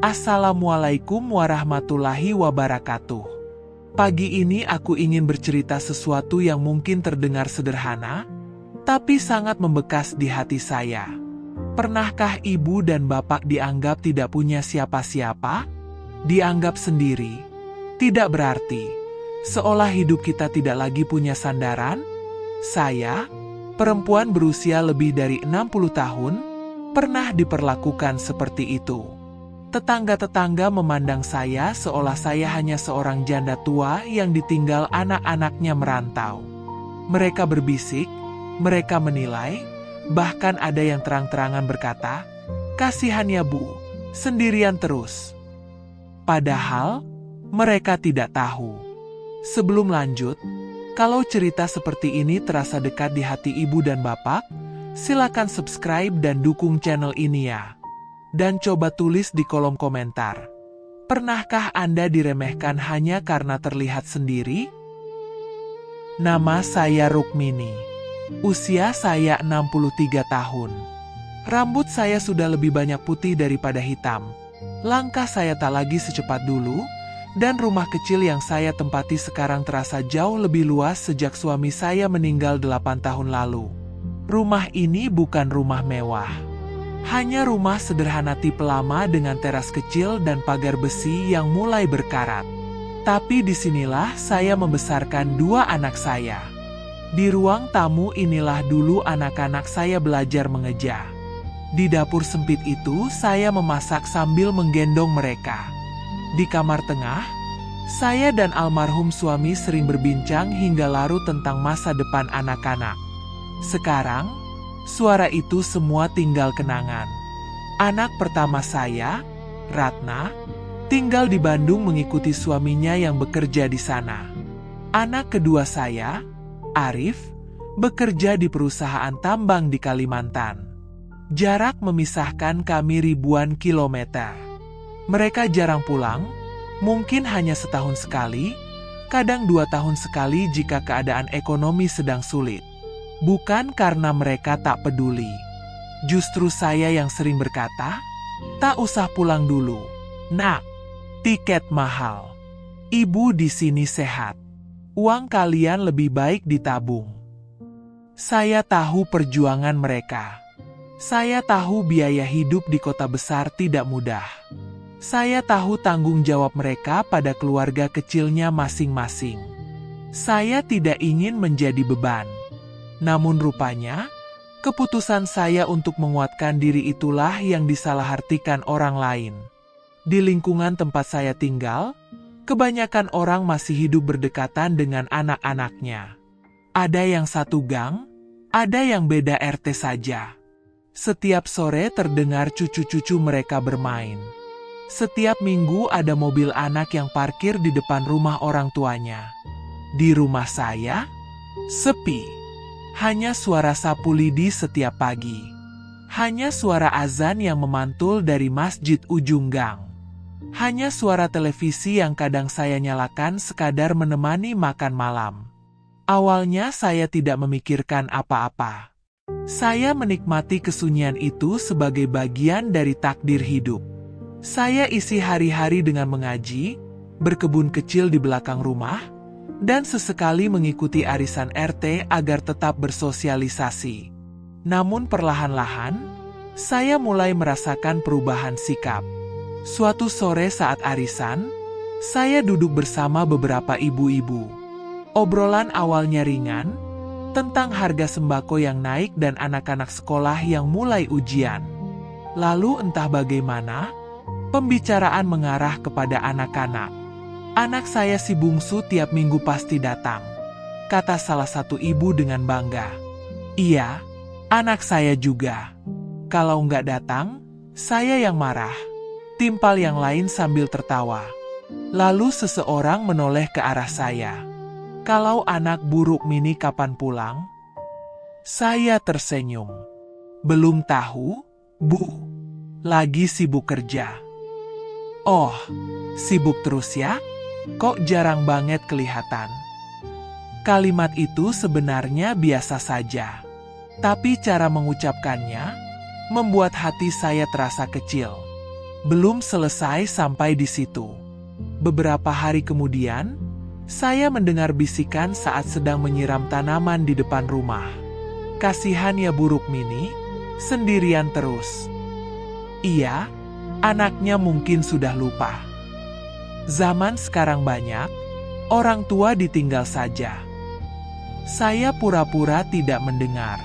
Assalamualaikum warahmatullahi wabarakatuh. Pagi ini aku ingin bercerita sesuatu yang mungkin terdengar sederhana, tapi sangat membekas di hati saya. Pernahkah ibu dan bapak dianggap tidak punya siapa-siapa? Dianggap sendiri? Tidak berarti, seolah hidup kita tidak lagi punya sandaran? Saya, perempuan berusia lebih dari 60 tahun, pernah diperlakukan seperti itu. Tetangga-tetangga memandang saya seolah saya hanya seorang janda tua yang ditinggal anak-anaknya merantau. Mereka berbisik, mereka menilai, bahkan ada yang terang-terangan berkata, "Kasihan ya Bu, sendirian terus." Padahal, mereka tidak tahu. Sebelum lanjut, kalau cerita seperti ini terasa dekat di hati ibu dan bapak, silakan subscribe dan dukung channel ini ya. Dan coba tulis di kolom komentar, pernahkah Anda diremehkan hanya karena terlihat sendiri? Nama saya Rukmini. Usia saya 63 tahun. Rambut saya sudah lebih banyak putih daripada hitam. Langkah saya tak lagi secepat dulu, dan rumah kecil yang saya tempati sekarang terasa jauh lebih luas sejak suami saya meninggal 8 tahun lalu. Rumah ini bukan rumah mewah. Hanya rumah sederhana tipe lama dengan teras kecil dan pagar besi yang mulai berkarat. Tapi disinilah saya membesarkan dua anak saya. Di ruang tamu inilah dulu anak-anak saya belajar mengeja. Di dapur sempit itu saya memasak sambil menggendong mereka. Di kamar tengah, saya dan almarhum suami sering berbincang hingga larut tentang masa depan anak-anak. Sekarang, suara itu semua tinggal kenangan. Anak pertama saya, Ratna, tinggal di Bandung mengikuti suaminya yang bekerja di sana. Anak kedua saya, Arif, bekerja di perusahaan tambang di Kalimantan. Jarak memisahkan kami ribuan kilometer. Mereka jarang pulang, mungkin hanya setahun sekali, kadang 2 tahun sekali jika keadaan ekonomi sedang sulit. Bukan karena mereka tak peduli. Justru saya yang sering berkata, "Tak usah pulang dulu, Nak. Tiket mahal. Ibu di sini sehat. Uang kalian lebih baik ditabung." Saya tahu perjuangan mereka. Saya tahu biaya hidup di kota besar tidak mudah. Saya tahu tanggung jawab mereka pada keluarga kecilnya masing-masing. Saya tidak ingin menjadi beban. Namun rupanya, keputusan saya untuk menguatkan diri itulah yang disalahartikan orang lain. Di lingkungan tempat saya tinggal, kebanyakan orang masih hidup berdekatan dengan anak-anaknya. Ada yang satu gang, ada yang beda RT saja. Setiap sore terdengar cucu-cucu mereka bermain. Setiap minggu ada mobil anak yang parkir di depan rumah orang tuanya. Di rumah saya, sepi. Hanya suara sapu lidi setiap pagi. Hanya suara azan yang memantul dari masjid ujung gang. Hanya suara televisi yang kadang saya nyalakan sekadar menemani makan malam. Awalnya saya tidak memikirkan apa-apa. Saya menikmati kesunyian itu sebagai bagian dari takdir hidup. Saya isi hari-hari dengan mengaji, berkebun kecil di belakang rumah, dan sesekali mengikuti arisan RT agar tetap bersosialisasi. Namun perlahan-lahan, saya mulai merasakan perubahan sikap. Suatu sore saat arisan, saya duduk bersama beberapa ibu-ibu. Obrolan awalnya ringan, tentang harga sembako yang naik dan anak-anak sekolah yang mulai ujian. Lalu entah bagaimana, pembicaraan mengarah kepada anak-anak. "Anak saya si bungsu tiap minggu pasti datang," kata salah satu ibu dengan bangga. "Iya, anak saya juga. Kalau nggak datang, saya yang marah," timpal yang lain sambil tertawa. Lalu seseorang menoleh ke arah saya. "Kalau anak buruk Mini kapan pulang?" Saya tersenyum. "Belum tahu, Bu. Lagi sibuk kerja." "Oh, sibuk terus ya? Kok jarang banget kelihatan?" Kalimat itu sebenarnya biasa saja. Tapi cara mengucapkannya membuat hati saya terasa kecil. Belum selesai sampai di situ. Beberapa hari kemudian, saya mendengar bisikan saat sedang menyiram tanaman di depan rumah. "Kasihan ya Bu Rukmini, sendirian terus." Iya, anaknya mungkin sudah lupa. Zaman sekarang banyak, orang tua ditinggal saja. Saya pura-pura tidak mendengar.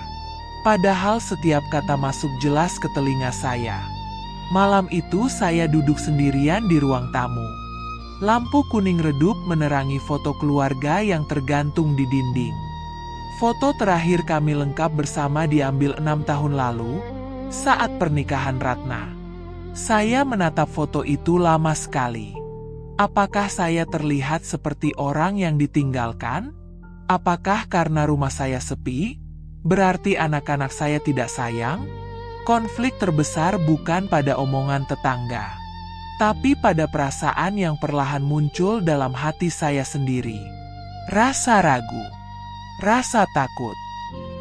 Padahal setiap kata masuk jelas ke telinga saya. Malam itu saya duduk sendirian di ruang tamu. Lampu kuning redup menerangi foto keluarga yang tergantung di dinding. Foto terakhir kami lengkap bersama diambil 6 tahun lalu, saat pernikahan Ratna. Saya menatap foto itu lama sekali. Apakah saya terlihat seperti orang yang ditinggalkan? Apakah karena rumah saya sepi, berarti anak-anak saya tidak sayang? Konflik terbesar bukan pada omongan tetangga, tapi pada perasaan yang perlahan muncul dalam hati saya sendiri. Rasa ragu, rasa takut,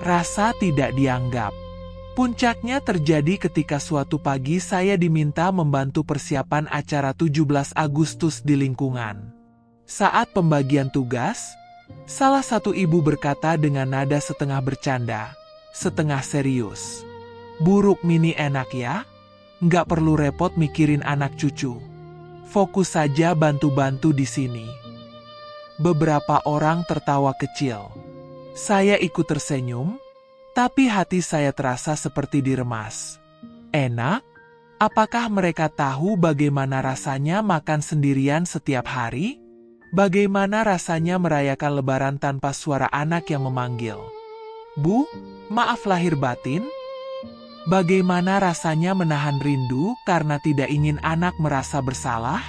rasa tidak dianggap. Puncaknya terjadi ketika suatu pagi saya diminta membantu persiapan acara 17 Agustus di lingkungan. Saat pembagian tugas, salah satu ibu berkata dengan nada setengah bercanda, setengah serius, "Bu Rukmini enak ya? Nggak perlu repot mikirin anak cucu. Fokus saja bantu-bantu di sini." Beberapa orang tertawa kecil. Saya ikut tersenyum, tapi hati saya terasa seperti diremas. Enak? Apakah mereka tahu bagaimana rasanya makan sendirian setiap hari? Bagaimana rasanya merayakan Lebaran tanpa suara anak yang memanggil, "Bu, maaf lahir batin"? Bagaimana rasanya menahan rindu karena tidak ingin anak merasa bersalah?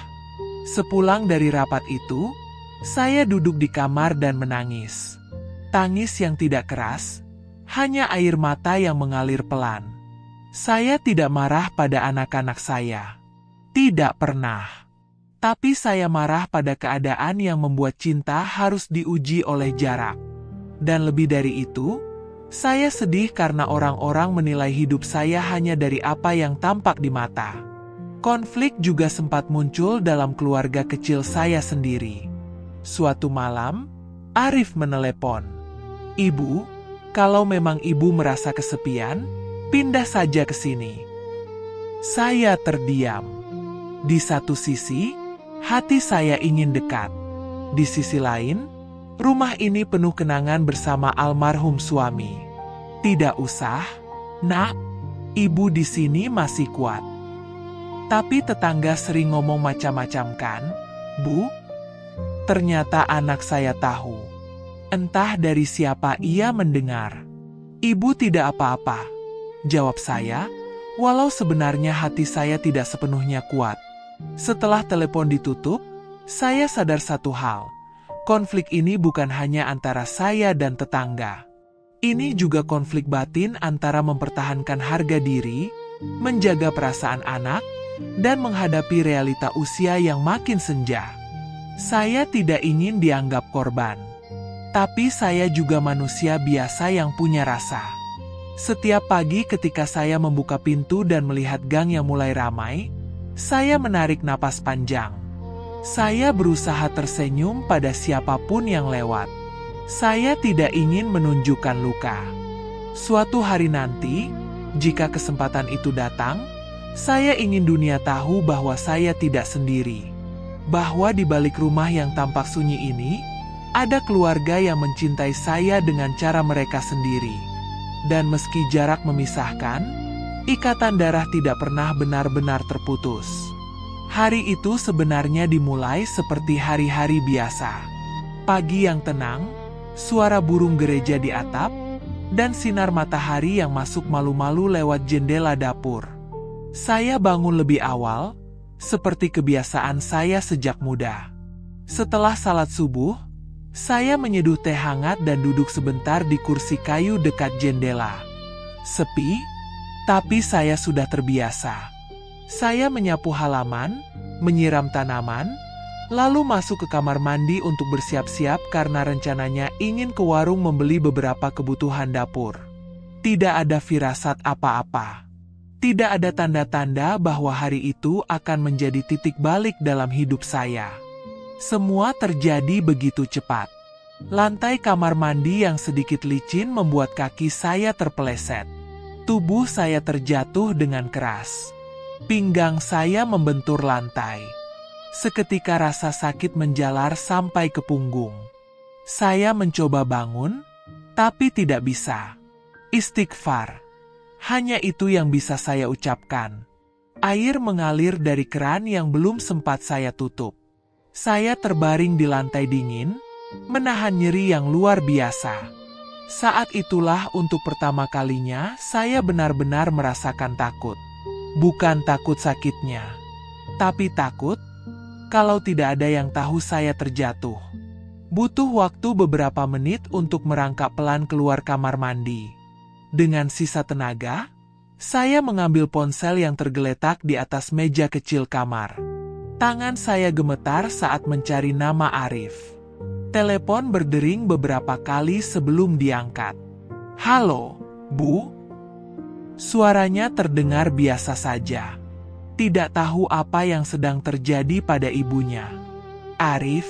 Sepulang dari rapat itu, saya duduk di kamar dan menangis. Tangis yang tidak keras, hanya air mata yang mengalir pelan. Saya tidak marah pada anak-anak saya. Tidak pernah. Tapi saya marah pada keadaan yang membuat cinta harus diuji oleh jarak. Dan lebih dari itu, saya sedih karena orang-orang menilai hidup saya hanya dari apa yang tampak di mata. Konflik juga sempat muncul dalam keluarga kecil saya sendiri. Suatu malam, Arif menelepon. "Ibu, kalau memang ibu merasa kesepian, pindah saja ke sini." Saya terdiam. Di satu sisi, hati saya ingin dekat. Di sisi lain, rumah ini penuh kenangan bersama almarhum suami. "Tidak usah, Nak. Ibu di sini masih kuat." Tapi tetangga sering ngomong macam-macam kan, "Bu?" Ternyata anak saya tahu. Entah dari siapa ia mendengar. "Ibu tidak apa-apa," jawab saya, walau sebenarnya hati saya tidak sepenuhnya kuat. Setelah telepon ditutup, saya sadar satu hal. Konflik ini bukan hanya antara saya dan tetangga. Ini juga konflik batin antara mempertahankan harga diri, menjaga perasaan anak, dan menghadapi realita usia yang makin senja. Saya tidak ingin dianggap korban. Tapi saya juga manusia biasa yang punya rasa. Setiap pagi ketika saya membuka pintu dan melihat gang yang mulai ramai, saya menarik napas panjang. Saya berusaha tersenyum pada siapapun yang lewat. Saya tidak ingin menunjukkan luka. Suatu hari nanti, jika kesempatan itu datang, saya ingin dunia tahu bahwa saya tidak sendiri. Bahwa di balik rumah yang tampak sunyi ini, ada keluarga yang mencintai saya dengan cara mereka sendiri. Dan meski jarak memisahkan, ikatan darah tidak pernah benar-benar terputus. Hari itu sebenarnya dimulai seperti hari-hari biasa. Pagi yang tenang, suara burung gereja di atap, dan sinar matahari yang masuk malu-malu lewat jendela dapur. Saya bangun lebih awal, seperti kebiasaan saya sejak muda. Setelah salat subuh, saya menyeduh teh hangat dan duduk sebentar di kursi kayu dekat jendela. Sepi, tapi saya sudah terbiasa. Saya menyapu halaman, menyiram tanaman, lalu masuk ke kamar mandi untuk bersiap-siap karena rencananya ingin ke warung membeli beberapa kebutuhan dapur. Tidak ada firasat apa-apa. Tidak ada tanda-tanda bahwa hari itu akan menjadi titik balik dalam hidup saya. Semua terjadi begitu cepat. Lantai kamar mandi yang sedikit licin membuat kaki saya terpeleset. Tubuh saya terjatuh dengan keras. Pinggang saya membentur lantai. Seketika rasa sakit menjalar sampai ke punggung. Saya mencoba bangun, tapi tidak bisa. Istighfar. Hanya itu yang bisa saya ucapkan. Air mengalir dari keran yang belum sempat saya tutup. Saya terbaring di lantai dingin, menahan nyeri yang luar biasa. Saat itulah untuk pertama kalinya saya benar-benar merasakan takut. Bukan takut sakitnya, tapi takut kalau tidak ada yang tahu saya terjatuh. Butuh waktu beberapa menit untuk merangkak pelan keluar kamar mandi. Dengan sisa tenaga, saya mengambil ponsel yang tergeletak di atas meja kecil kamar. Tangan saya gemetar saat mencari nama Arif. Telepon berdering beberapa kali sebelum diangkat. "Halo, Bu?" Suaranya terdengar biasa saja. Tidak tahu apa yang sedang terjadi pada ibunya. "Arif,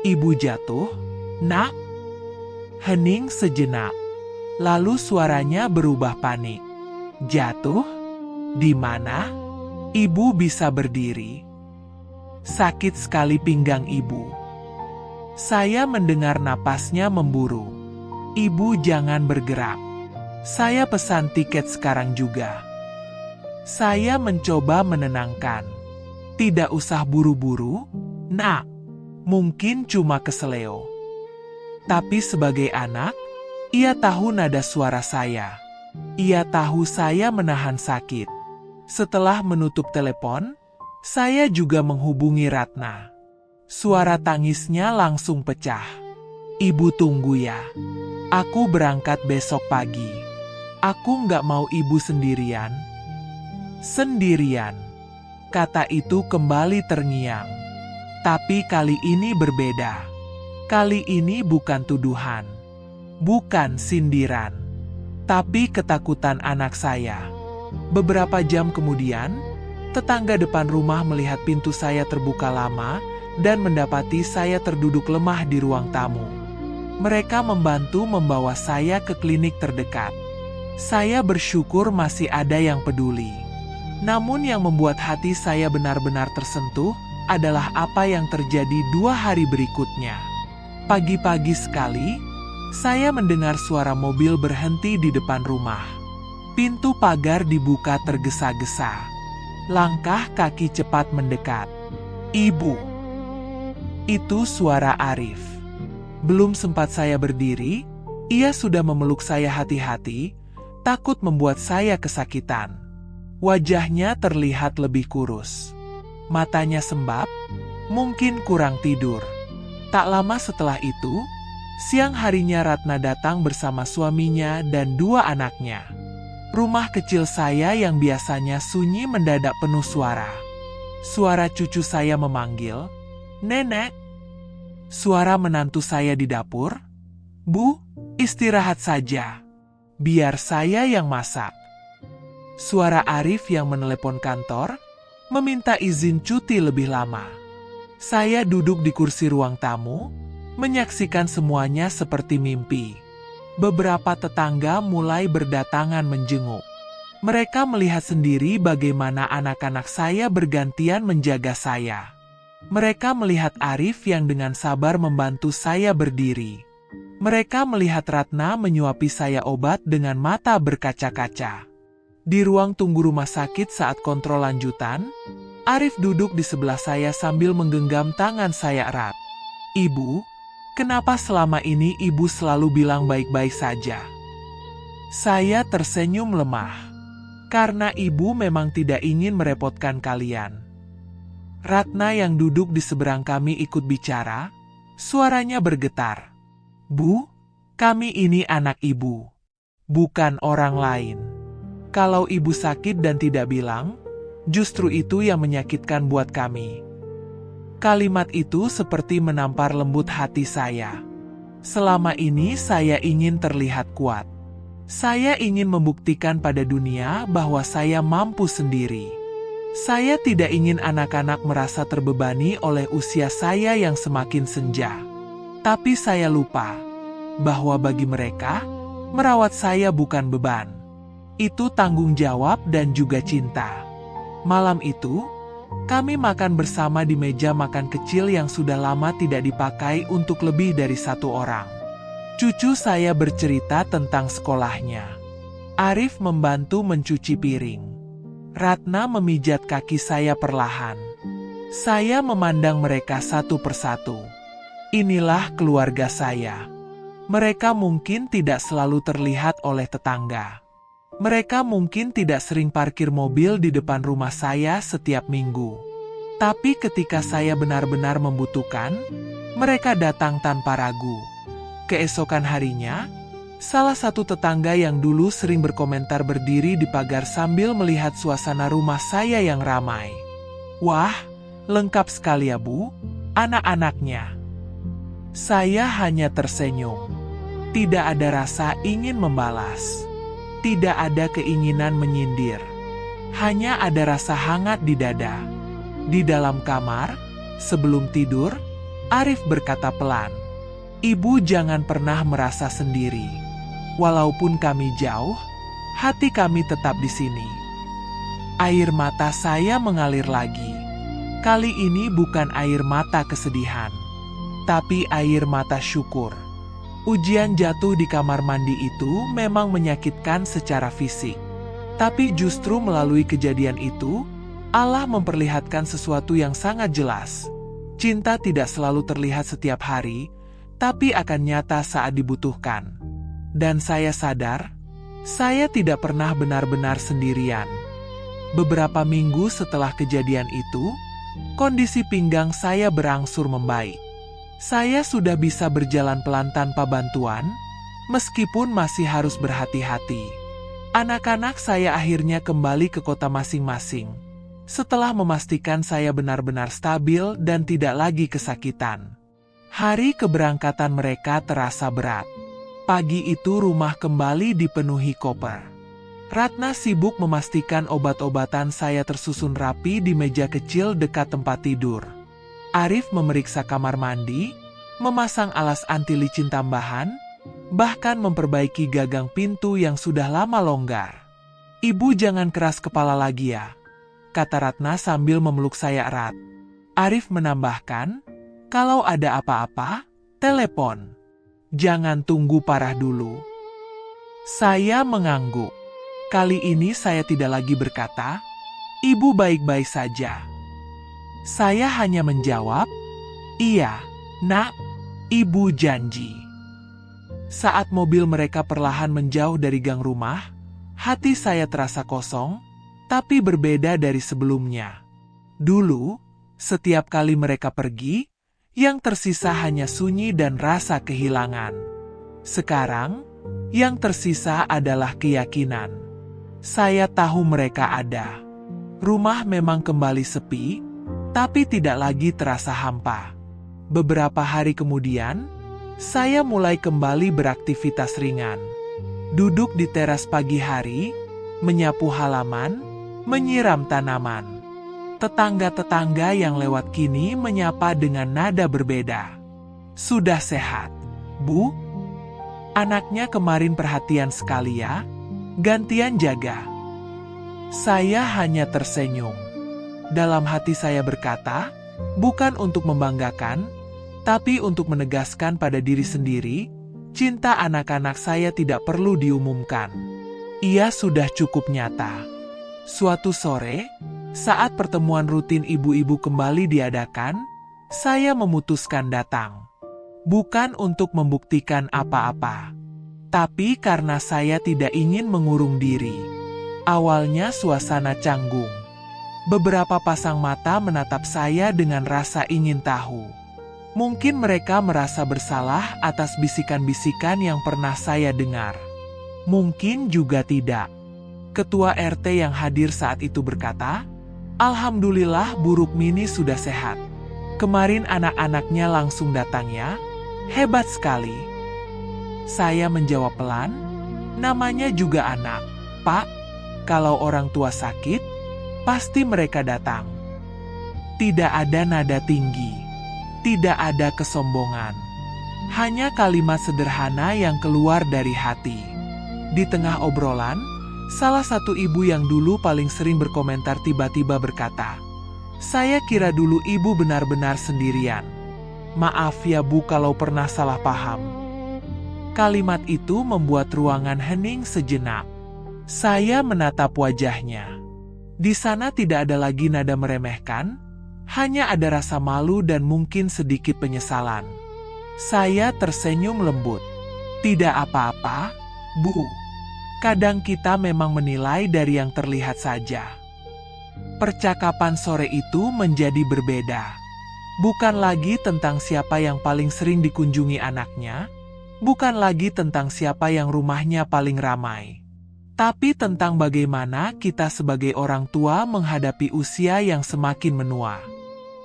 Ibu jatuh, Nak?" Hening sejenak. Lalu suaranya berubah panik. "Jatuh? Di mana?" Ibu bisa berdiri. Sakit sekali pinggang ibu. Saya mendengar napasnya memburu. "Ibu jangan bergerak. Saya pesan tiket sekarang juga." Saya mencoba menenangkan. "Tidak usah buru-buru, Nak. Mungkin cuma keseleo." Tapi sebagai anak, ia tahu nada suara saya. Ia tahu saya menahan sakit. Setelah menutup telepon, saya juga menghubungi Ratna. Suara tangisnya langsung pecah. "Ibu tunggu ya. Aku berangkat besok pagi. Aku nggak mau ibu sendirian." "Sendirian," kata itu kembali terngiang. Tapi kali ini berbeda. Kali ini bukan tuduhan. Bukan sindiran, tapi ketakutan anak saya. Beberapa jam kemudian, tetangga depan rumah melihat pintu saya terbuka lama dan mendapati saya terduduk lemah di ruang tamu. Mereka membantu membawa saya ke klinik terdekat. Saya bersyukur masih ada yang peduli. Namun yang membuat hati saya benar-benar tersentuh adalah apa yang terjadi 2 hari berikutnya. Pagi-pagi sekali, saya mendengar suara mobil berhenti di depan rumah. Pintu pagar dibuka tergesa-gesa. Langkah kaki cepat mendekat. "Ibu!" Itu suara Arif. Belum sempat saya berdiri, ia sudah memeluk saya hati-hati, takut membuat saya kesakitan. Wajahnya terlihat lebih kurus. Matanya sembab, mungkin kurang tidur. Tak lama setelah itu, siang harinya Ratna datang bersama suaminya dan 2 anaknya. Rumah kecil saya yang biasanya sunyi mendadak penuh suara. Suara cucu saya memanggil, "Nenek." Suara menantu saya di dapur, "Bu, istirahat saja. Biar saya yang masak." Suara Arif yang menelepon kantor, meminta izin cuti lebih lama. Saya duduk di kursi ruang tamu, menyaksikan semuanya seperti mimpi. Beberapa tetangga mulai berdatangan menjenguk. Mereka melihat sendiri bagaimana anak-anak saya bergantian menjaga saya. Mereka melihat Arif yang dengan sabar membantu saya berdiri. Mereka melihat Ratna menyuapi saya obat dengan mata berkaca-kaca. Di ruang tunggu rumah sakit saat kontrol lanjutan, Arif duduk di sebelah saya sambil menggenggam tangan saya erat. "Ibu, kenapa selama ini ibu selalu bilang baik-baik saja?" Saya tersenyum lemah. "Karena ibu memang tidak ingin merepotkan kalian." Ratna yang duduk di seberang kami ikut bicara, suaranya bergetar. "Bu, kami ini anak ibu, bukan orang lain. Kalau ibu sakit dan tidak bilang, justru itu yang menyakitkan buat kami." Kalimat itu seperti menampar lembut hati saya. Selama ini saya ingin terlihat kuat. Saya ingin membuktikan pada dunia bahwa saya mampu sendiri. Saya tidak ingin anak-anak merasa terbebani oleh usia saya yang semakin senja. Tapi saya lupa bahwa bagi mereka, merawat saya bukan beban. Itu tanggung jawab dan juga cinta. Malam itu, kami makan bersama di meja makan kecil yang sudah lama tidak dipakai untuk lebih dari satu orang. Cucu saya bercerita tentang sekolahnya. Arif membantu mencuci piring. Ratna memijat kaki saya perlahan. Saya memandang mereka satu persatu. Inilah keluarga saya. Mereka mungkin tidak selalu terlihat oleh tetangga. Mereka mungkin tidak sering parkir mobil di depan rumah saya setiap minggu. Tapi ketika saya benar-benar membutuhkan, mereka datang tanpa ragu. Keesokan harinya, salah satu tetangga yang dulu sering berkomentar berdiri di pagar sambil melihat suasana rumah saya yang ramai. "Wah, lengkap sekali ya Bu, anak-anaknya." Saya hanya tersenyum. Tidak ada rasa ingin membalas. Tidak ada keinginan menyindir. Hanya ada rasa hangat di dada. Di dalam kamar, sebelum tidur, Arif berkata pelan, "Ibu jangan pernah merasa sendiri. Walaupun kami jauh, hati kami tetap di sini." Air mata saya mengalir lagi. Kali ini bukan air mata kesedihan, tapi air mata syukur. Ujian jatuh di kamar mandi itu memang menyakitkan secara fisik. Tapi justru melalui kejadian itu, Allah memperlihatkan sesuatu yang sangat jelas. Cinta tidak selalu terlihat setiap hari, tapi akan nyata saat dibutuhkan. Dan saya sadar, saya tidak pernah benar-benar sendirian. Beberapa minggu setelah kejadian itu, kondisi pinggang saya berangsur membaik. Saya sudah bisa berjalan pelan tanpa bantuan, meskipun masih harus berhati-hati. Anak-anak saya akhirnya kembali ke kota masing-masing. Setelah memastikan saya benar-benar stabil dan tidak lagi kesakitan. Hari keberangkatan mereka terasa berat. Pagi itu rumah kembali dipenuhi koper. Ratna sibuk memastikan obat-obatan saya tersusun rapi di meja kecil dekat tempat tidur. Arif memeriksa kamar mandi, memasang alas anti licin tambahan, bahkan memperbaiki gagang pintu yang sudah lama longgar. "Ibu jangan keras kepala lagi ya," kata Ratna sambil memeluk saya erat. Arif menambahkan, "Kalau ada apa-apa, telepon. Jangan tunggu parah dulu." Saya mengangguk. Kali ini saya tidak lagi berkata, "Ibu baik-baik saja." Saya hanya menjawab, "Iya, Nak, Ibu janji." Saat mobil mereka perlahan menjauh dari gang rumah, hati saya terasa kosong, tapi berbeda dari sebelumnya. Dulu, setiap kali mereka pergi, yang tersisa hanya sunyi dan rasa kehilangan. Sekarang, yang tersisa adalah keyakinan. Saya tahu mereka ada. Rumah memang kembali sepi, tapi tidak lagi terasa hampa. Beberapa hari kemudian, saya mulai kembali beraktivitas ringan. Duduk di teras pagi hari, menyapu halaman, menyiram tanaman. Tetangga-tetangga yang lewat kini menyapa dengan nada berbeda. "Sudah sehat, Bu? Anaknya kemarin perhatian sekali ya, gantian jaga." Saya hanya tersenyum. Dalam hati saya berkata, bukan untuk membanggakan, tapi untuk menegaskan pada diri sendiri, cinta anak-anak saya tidak perlu diumumkan. Ia sudah cukup nyata. Suatu sore, saat pertemuan rutin ibu-ibu kembali diadakan, saya memutuskan datang. Bukan untuk membuktikan apa-apa, tapi karena saya tidak ingin mengurung diri. Awalnya suasana canggung. Beberapa pasang mata menatap saya dengan rasa ingin tahu. Mungkin mereka merasa bersalah atas bisikan-bisikan yang pernah saya dengar. Mungkin juga tidak. Ketua RT yang hadir saat itu berkata, "Alhamdulillah Bu Rukmini sudah sehat. Kemarin anak-anaknya langsung datang ya. Hebat sekali." Saya menjawab pelan, Namanya juga anak, Pak. Kalau orang tua sakit, pasti mereka datang. Tidak ada nada tinggi, tidak ada kesombongan. Hanya kalimat sederhana yang keluar dari hati. Di tengah obrolan, salah satu ibu yang dulu paling sering berkomentar tiba-tiba berkata, "Saya kira dulu ibu benar-benar sendirian. Maaf ya Bu kalau pernah salah paham." Kalimat itu membuat ruangan hening sejenak. Saya menatap wajahnya. Di sana tidak ada lagi nada meremehkan, hanya ada rasa malu dan mungkin sedikit penyesalan. Saya tersenyum lembut. "Tidak apa-apa, Bu. Kadang kita memang menilai dari yang terlihat saja." Percakapan sore itu menjadi berbeda. Bukan lagi tentang siapa yang paling sering dikunjungi anaknya, bukan lagi tentang siapa yang rumahnya paling ramai, tapi tentang bagaimana kita sebagai orang tua menghadapi usia yang semakin menua.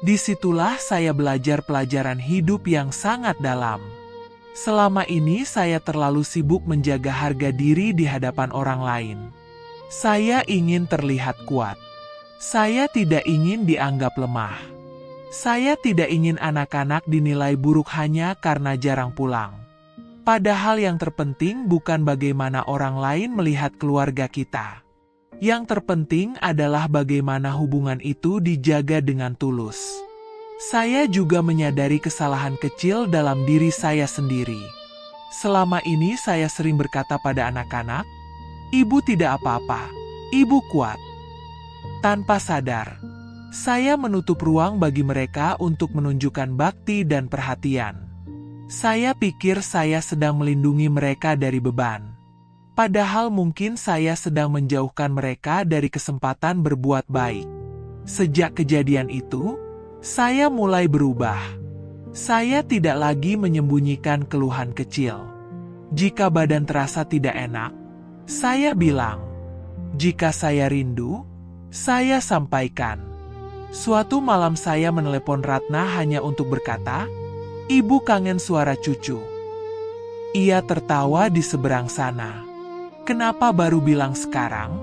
Disitulah saya belajar pelajaran hidup yang sangat dalam. Selama ini saya terlalu sibuk menjaga harga diri di hadapan orang lain. Saya ingin terlihat kuat. Saya tidak ingin dianggap lemah. Saya tidak ingin anak-anak dinilai buruk hanya karena jarang pulang. Padahal yang terpenting bukan bagaimana orang lain melihat keluarga kita. Yang terpenting adalah bagaimana hubungan itu dijaga dengan tulus. Saya juga menyadari kesalahan kecil dalam diri saya sendiri. Selama ini saya sering berkata pada anak-anak, "Ibu tidak apa-apa, ibu kuat." Tanpa sadar, saya menutup ruang bagi mereka untuk menunjukkan bakti dan perhatian. Saya pikir saya sedang melindungi mereka dari beban. Padahal mungkin saya sedang menjauhkan mereka dari kesempatan berbuat baik. Sejak kejadian itu, saya mulai berubah. Saya tidak lagi menyembunyikan keluhan kecil. Jika badan terasa tidak enak, saya bilang. Jika saya rindu, saya sampaikan. Suatu malam saya menelepon Ratna hanya untuk berkata, "Ibu kangen suara cucu." Ia tertawa di seberang sana. "Kenapa baru bilang sekarang,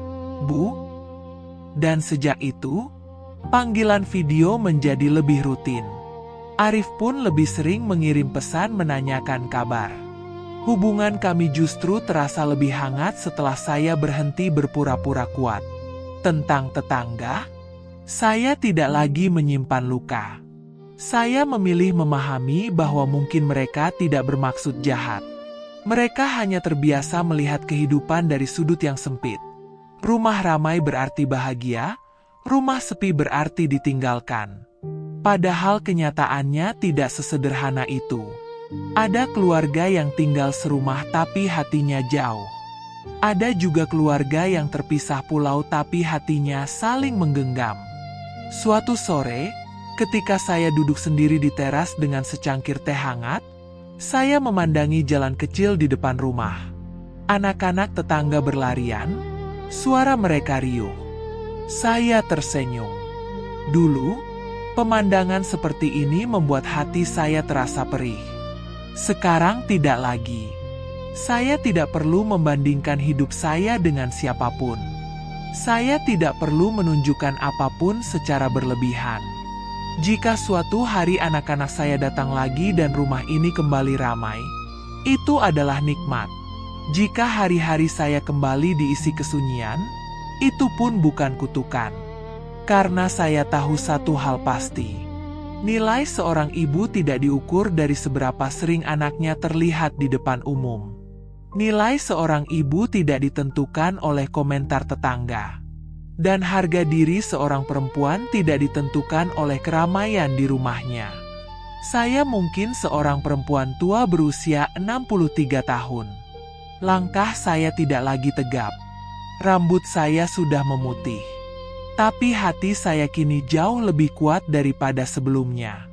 Bu?" Dan sejak itu, panggilan video menjadi lebih rutin. Arif pun lebih sering mengirim pesan menanyakan kabar. Hubungan kami justru terasa lebih hangat setelah saya berhenti berpura-pura kuat. Tentang tetangga, saya tidak lagi menyimpan luka. Saya memilih memahami bahwa mungkin mereka tidak bermaksud jahat. Mereka hanya terbiasa melihat kehidupan dari sudut yang sempit. Rumah ramai berarti bahagia, rumah sepi berarti ditinggalkan. Padahal kenyataannya tidak sesederhana itu. Ada keluarga yang tinggal serumah tapi hatinya jauh. Ada juga keluarga yang terpisah pulau tapi hatinya saling menggenggam. Suatu sore, ketika saya duduk sendiri di teras dengan secangkir teh hangat, saya memandangi jalan kecil di depan rumah. Anak-anak tetangga berlarian, suara mereka riuh. Saya tersenyum. Dulu, pemandangan seperti ini membuat hati saya terasa perih. Sekarang tidak lagi. Saya tidak perlu membandingkan hidup saya dengan siapapun. Saya tidak perlu menunjukkan apapun secara berlebihan. Jika suatu hari anak-anak saya datang lagi dan rumah ini kembali ramai, itu adalah nikmat. Jika hari-hari saya kembali diisi kesunyian, itu pun bukan kutukan. Karena saya tahu satu hal pasti. Nilai seorang ibu tidak diukur dari seberapa sering anaknya terlihat di depan umum. Nilai seorang ibu tidak ditentukan oleh komentar tetangga. Dan harga diri seorang perempuan tidak ditentukan oleh keramaian di rumahnya. Saya mungkin seorang perempuan tua berusia 63 tahun. Langkah saya tidak lagi tegap. Rambut saya sudah memutih. Tapi hati saya kini jauh lebih kuat daripada sebelumnya.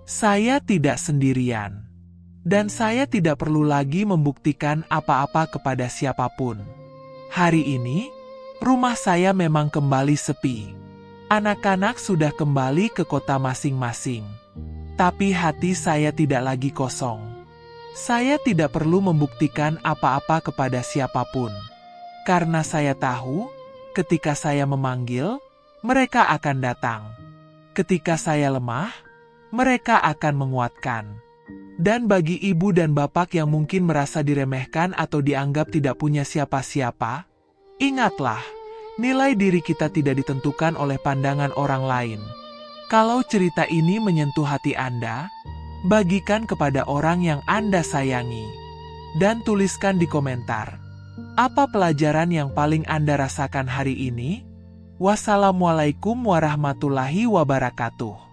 Saya tidak sendirian. Dan saya tidak perlu lagi membuktikan apa-apa kepada siapapun. Hari ini, rumah saya memang kembali sepi. Anak-anak sudah kembali ke kota masing-masing. Tapi hati saya tidak lagi kosong. Saya tidak perlu membuktikan apa-apa kepada siapapun. Karena saya tahu, ketika saya memanggil, mereka akan datang. Ketika saya lemah, mereka akan menguatkan. Dan bagi ibu dan bapak yang mungkin merasa diremehkan atau dianggap tidak punya siapa-siapa, ingatlah, nilai diri kita tidak ditentukan oleh pandangan orang lain. Kalau cerita ini menyentuh hati Anda, bagikan kepada orang yang Anda sayangi. Dan tuliskan di komentar, apa pelajaran yang paling Anda rasakan hari ini? Wassalamualaikum warahmatullahi wabarakatuh.